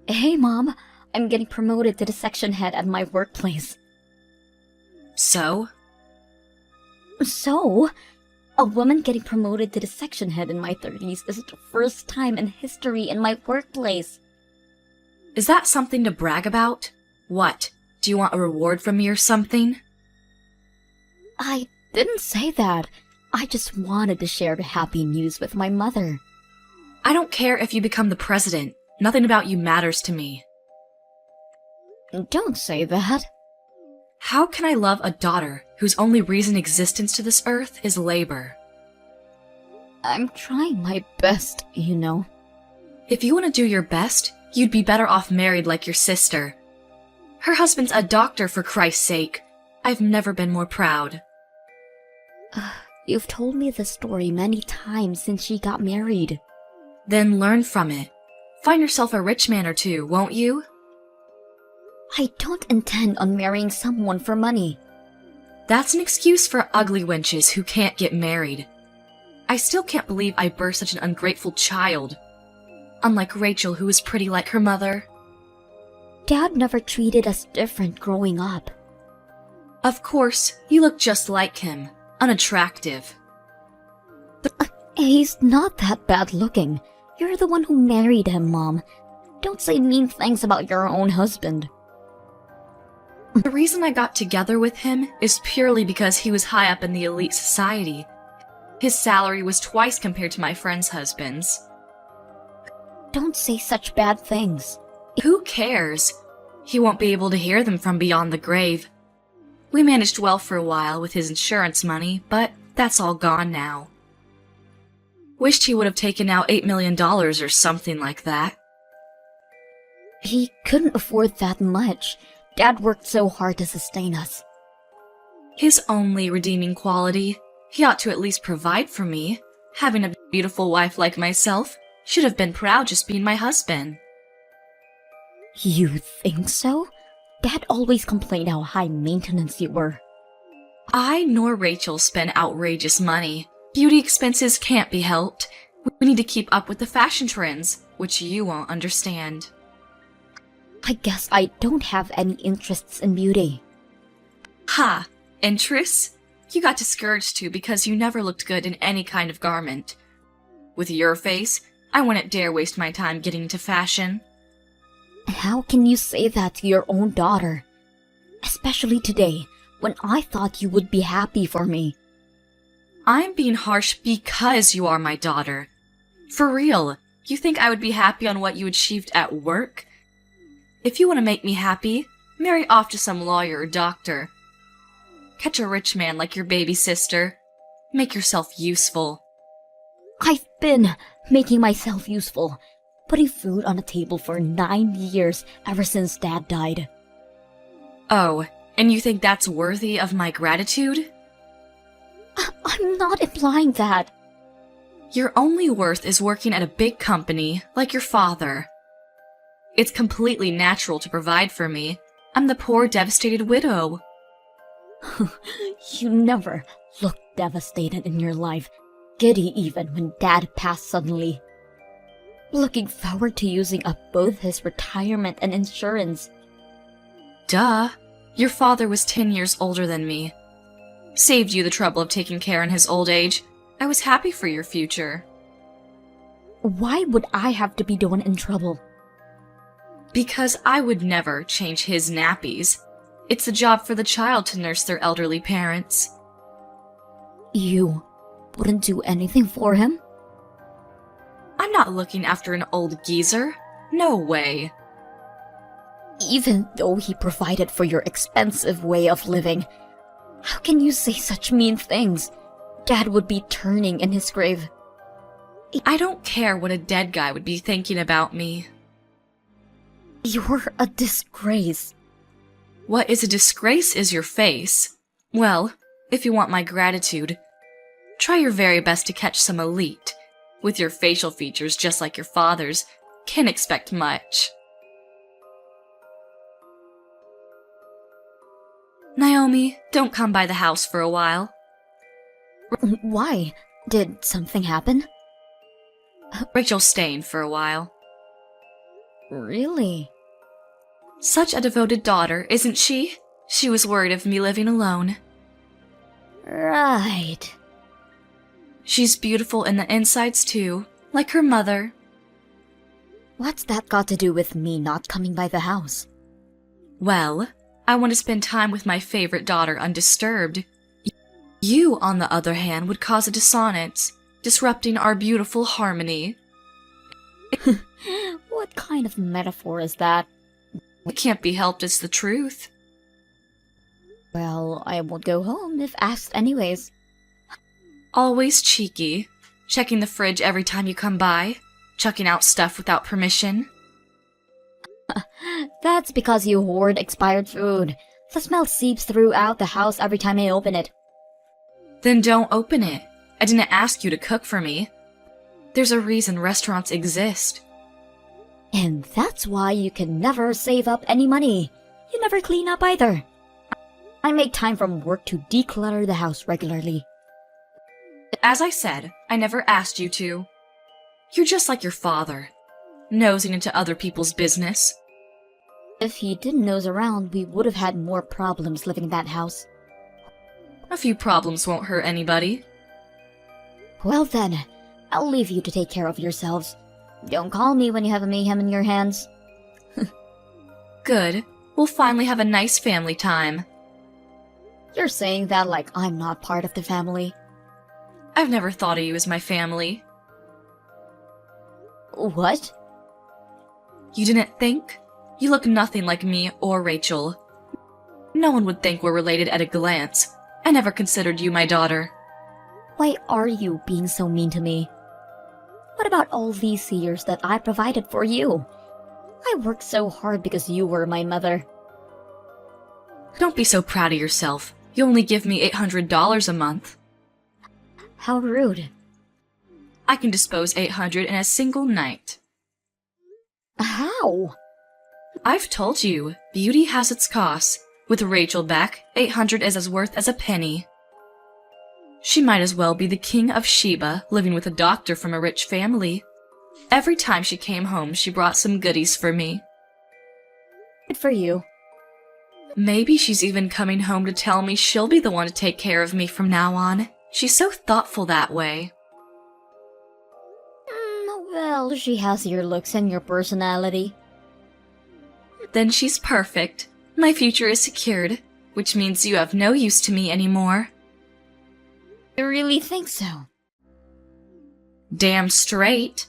Hey, Mom. I'm getting promoted to the section head at my workplace. So? So, a woman getting promoted to the section head in my 30s is the first time in history in my workplace. Is that something to brag about? What? Do you want a reward from me or something? I didn't say that. I just wanted to share the happy news with my mother. I don't care if you become the president. Nothing about you matters to me. Don't say that. How can I love a daughter whose only reason existence to this earth is labor? I'm trying my best, you know. If you want to do your best, you'd be better off married like your sister. Her husband's a doctor, for Christ's sake. I've never been more proud. You've told me this story many times since she got married. Then learn from it. Find yourself a rich man or two, won't you? I don't intend on marrying someone for money. That's an excuse for ugly wenches who can't get married. I still can't believe I birthed such an ungrateful child. Unlike Rachel, who is pretty like her mother. Dad never treated us different growing up. Of course, you look just like him. Unattractive. He's not that bad looking. You're the one who married him, Mom. Don't say mean things about your own husband. The reason I got together with him is purely because he was high up in the elite society. His salary was twice compared to my friends' husbands. Don't say such bad things. Who cares? He won't be able to hear them from beyond the grave. We managed well for a while with his insurance money, but that's all gone now. Wished he would have taken out $8 million or something like that. He couldn't afford that much. Dad worked so hard to sustain us. His only redeeming quality, he ought to at least provide for me. Having a beautiful wife like myself, should have been proud just being my husband. You think so? Dad always complained how high maintenance you were. I nor Rachel spend outrageous money. Beauty expenses can't be helped. We need to keep up with the fashion trends, which you won't understand. I guess I don't have any interests in beauty. Ha! Interests? You got discouraged too because you never looked good in any kind of garment. With your face, I wouldn't dare waste my time getting into fashion. How can you say that to your own daughter? Especially today, when I thought you would be happy for me. I'm being harsh because you are my daughter. For real, you think I would be happy on what you achieved at work? If you want to make me happy, marry off to some lawyer or doctor. Catch a rich man like your baby sister. Make yourself useful. I've been making myself useful, putting food on the table for 9 years ever since Dad died. Oh, and you think that's worthy of my gratitude? I'm not implying that. Your only worth is working at a big company like your father. It's completely natural to provide for me. I'm the poor, devastated widow. You never looked devastated in your life, giddy even when Dad passed suddenly. Looking forward to using up both his retirement and insurance. Duh. Your father was 10 years older than me. Saved you the trouble of taking care in his old age. I was happy for your future. Why would I have to be the one in trouble? Because I would never change his nappies. It's a job for the child to nurse their elderly parents. You wouldn't do anything for him? I'm not looking after an old geezer. No way. Even though he provided for your expensive way of living, how can you say such mean things? Dad would be turning in his grave. I don't care what a dead guy would be thinking about me. You're a disgrace. What is a disgrace is your face. Well, if you want my gratitude, try your very best to catch some elite. With your facial features just like your father's, can't expect much. Naomi, don't come by the house for a while. Why? Did something happen? Rachel's staying for a while. Really? Such a devoted daughter, isn't she? She was worried of me living alone. Right. She's beautiful in the insides too, like her mother. What's that got to do with me not coming by the house? Well, I want to spend time with my favorite daughter undisturbed. You, on the other hand, would cause a dissonance, disrupting our beautiful harmony. What kind of metaphor is that? It can't be helped, it's the truth. Well, I won't go home if asked anyways. Always cheeky, checking the fridge every time you come by, chucking out stuff without permission. That's because you hoard expired food. The smell seeps throughout the house every time I open it. Then don't open it. I didn't ask you to cook for me. There's a reason restaurants exist. And that's why you can never save up any money. You never clean up either. I make time from work to declutter the house regularly. As I said, I never asked you to. You're just like your father, nosing into other people's business. If he didn't nose around, we would have had more problems living in that house. A few problems won't hurt anybody. Well then, I'll leave you to take care of yourselves. Don't call me when you have a mayhem in your hands. Good. We'll finally have a nice family time. You're saying that like I'm not part of the family. I've never thought of you as my family. What? You didn't think? You look nothing like me or Rachel. No one would think we're related at a glance. I never considered you my daughter. Why are you being so mean to me? What about all these years that I provided for you? I worked so hard because you were my mother. Don't be so proud of yourself. You only give me $800 a month. How rude. I can dispose $800 in a single night. How? I've told you, beauty has its costs. With Rachel back, $800 is as worth as a penny. She might as well be the king of Sheba, living with a doctor from a rich family. Every time she came home, she brought some goodies for me. Good for you. Maybe she's even coming home to tell me she'll be the one to take care of me from now on. She's so thoughtful that way. Well, she has your looks and your personality. Then she's perfect. My future is secured, which means you have no use to me anymore. You really think so? Damn straight.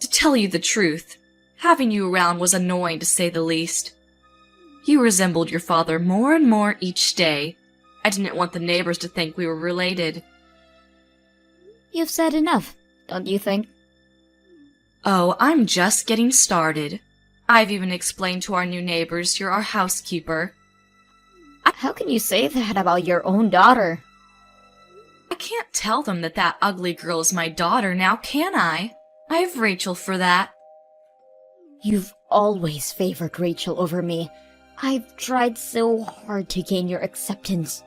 To tell you the truth, having you around was annoying to say the least. You resembled your father more and more each day. I didn't want the neighbors to think we were related. You've said enough, don't you think? Oh, I'm just getting started. I've even explained to our new neighbors you're our housekeeper. How can you say that about your own daughter? I can't tell them that that ugly girl is my daughter now, can I? I have Rachel for that. You've always favored Rachel over me. I've tried so hard to gain your acceptance.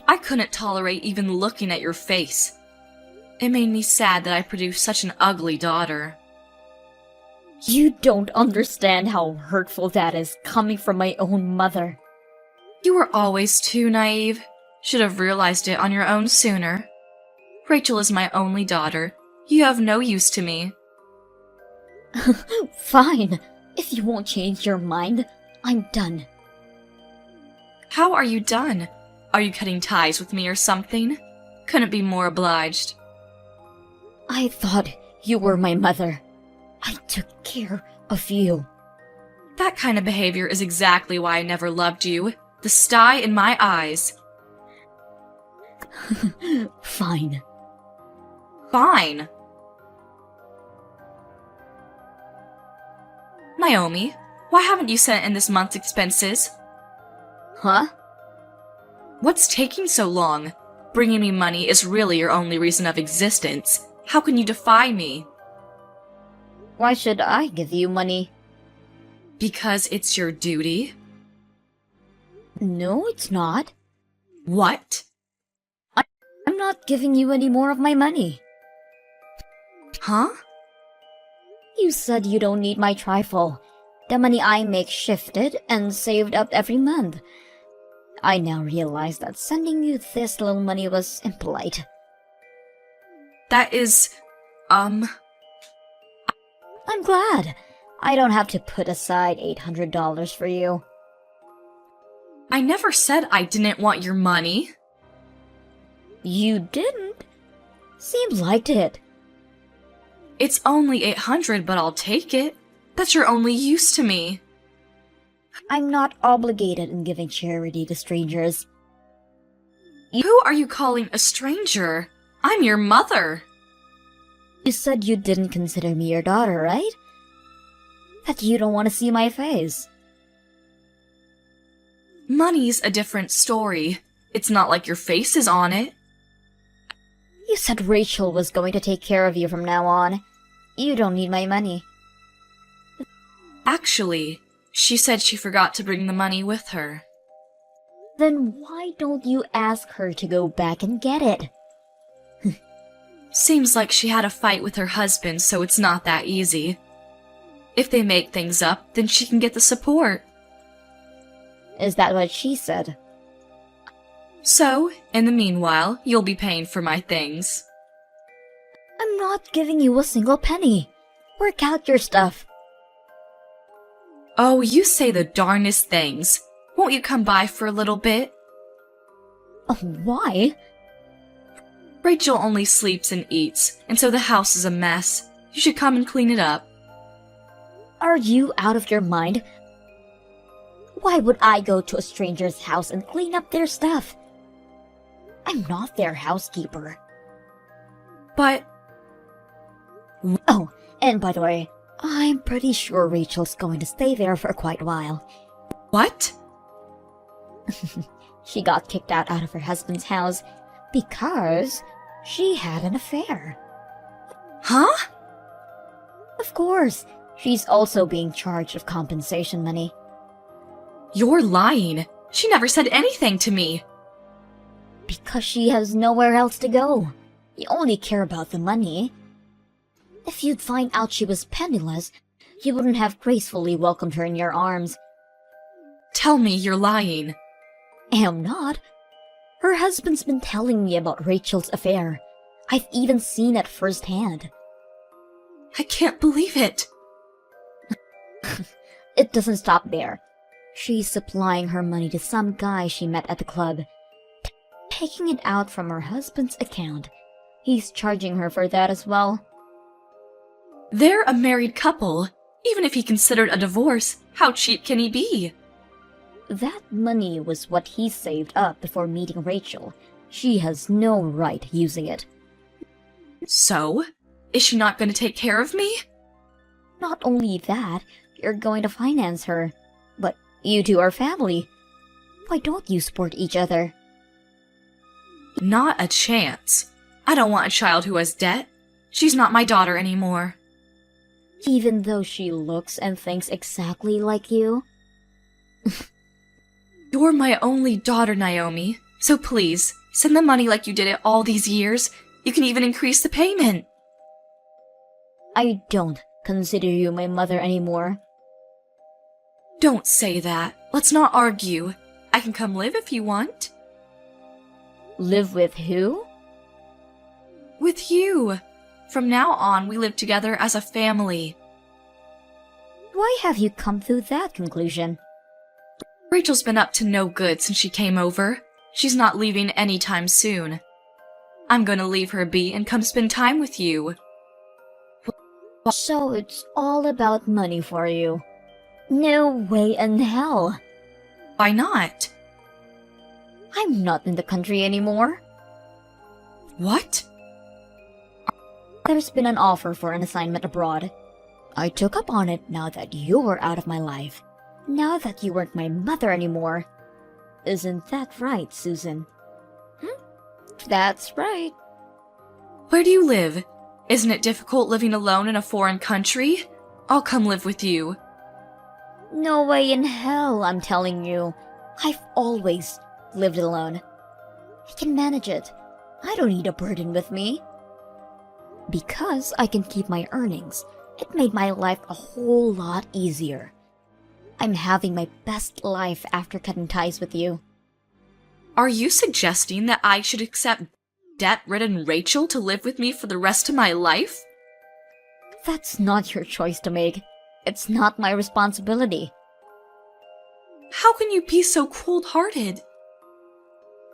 I couldn't tolerate even looking at your face. It made me sad that I produced such an ugly daughter. You don't understand how hurtful that is coming from my own mother. You were always too naive. Should have realized it on your own sooner. Rachel is my only daughter. You have no use to me. Fine. If you won't change your mind, I'm done. How are you done? Are you cutting ties with me or something? Couldn't be more obliged. I thought you were my mother. I took care of you. That kind of behavior is exactly why I never loved you. The sty in my eyes. Fine. Fine. Naomi, why haven't you sent in this month's expenses? Huh? What's taking so long? Bringing me money is really your only reason of existence. How can you defy me? Why should I give you money? Because it's your duty? No, it's not. What? I'm not giving you any more of my money. Huh? You said you don't need my trifle. The money I make shifted and saved up every month. I now realize that sending you this little money was impolite. That is, I'm glad. I don't have to put aside $800 for you. I never said I didn't want your money. You didn't? Seems like it. It's only $800, but I'll take it. That's your only use to me. I'm not obligated in giving charity to strangers. Who are you calling a stranger? I'm your mother. You said you didn't consider me your daughter, right? That you don't want to see my face. Money's a different story. It's not like your face is on it. You said Rachel was going to take care of you from now on. You don't need my money. Actually, she said she forgot to bring the money with her. Then why don't you ask her to go back and get it? Seems like she had a fight with her husband, so it's not that easy. If they make things up, then she can get the support. Is that what she said? So, in the meanwhile, you'll be paying for my things. I'm not giving you a single penny. Work out your stuff. Oh, you say the darnest things. Won't you come by for a little bit? Oh, why? Rachel only sleeps and eats, and so the house is a mess. You should come and clean it up. Are you out of your mind? Why would I go to a stranger's house and clean up their stuff? I'm not their housekeeper. But... Oh, and by the way, I'm pretty sure Rachel's going to stay there for quite a while. What? She got kicked out of her husband's house because she had an affair. Huh? Of course, she's also being charged of compensation money. You're lying. She never said anything to me. Because she has nowhere else to go. You only care about the money. If you'd find out she was penniless, you wouldn't have gracefully welcomed her in your arms. Tell me you're lying. Am not. Her husband's been telling me about Rachel's affair. I've even seen it firsthand. I can't believe it. It doesn't stop there. She's supplying her money to some guy she met at the club, taking it out from her husband's account. He's charging her for that as well. They're a married couple. Even if he considered a divorce, how cheap can he be? That money was what he saved up before meeting Rachel. She has no right using it. So? Is she not going to take care of me? Not only that, you're going to finance her. But you two are family. Why don't you support each other? Not a chance. I don't want a child who has debt. She's not my daughter anymore. Even though she looks and thinks exactly like you? You're my only daughter, Naomi. So please, send the money like you did it all these years. You can even increase the payment. I don't consider you my mother anymore. Don't say that. Let's not argue. I can come live if you want. Live with who? With you. From now on, we live together as a family. Why have you come to that conclusion? Rachel's been up to no good since she came over. She's not leaving anytime soon. I'm gonna leave her be and come spend time with you. So it's all about money for you. No way in hell. Why not? I'm not in the country anymore. What? There's been an offer for an assignment abroad. I took up on it now that you were out of my life. Now that you weren't my mother anymore. Isn't that right, Susan? That's right. Where do you live? Isn't it difficult living alone in a foreign country? I'll come live with you. No way in hell, I'm telling you. I've always lived alone. I can manage it. I don't need a burden with me. Because I can keep my earnings, It made my life a whole lot easier. I'm having my best life after cutting ties with you. Are you suggesting that I should accept debt-ridden Rachel to live with me for the rest of my life? That's not your choice to make. It's not my responsibility. How can you be so cold-hearted?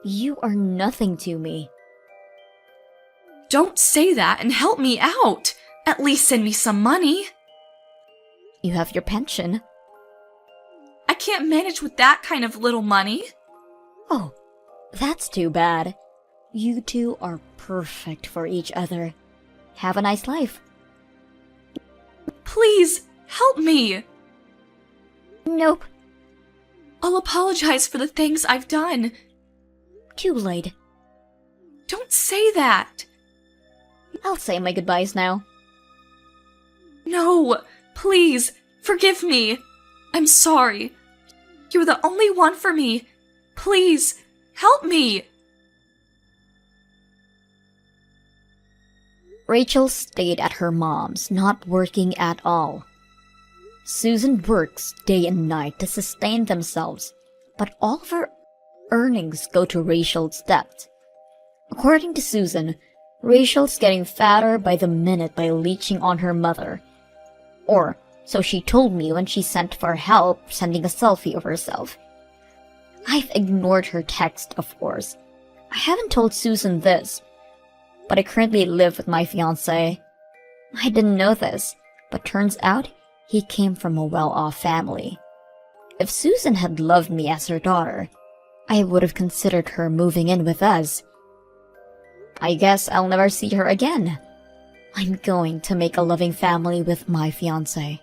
You are nothing to me. Don't say that and help me out. At least send me some money. You have your pension. I can't manage with that kind of little money. Oh, that's too bad. You two are perfect for each other. Have a nice life. Please, help me. Nope, I'll apologize for the things I've done. too late. Don't say that. I'll say my goodbyes now. No, please, forgive me. I'm sorry. You're the only one for me. Please, help me. Rachel stayed at her mom's, not working at all. Susan works day and night to sustain themselves, but all of her earnings go to Rachel's debt. According to Susan, Rachel's getting fatter by the minute by leeching on her mother. Or, so she told me when she sent for help, sending a selfie of herself. I've ignored her text, of course. I haven't told Susan this, but I currently live with my fiancé. I didn't know this, but turns out he came from a well-off family. If Susan had loved me as her daughter, I would have considered her moving in with us. I guess I'll never see her again. I'm going to make a loving family with my fiancé.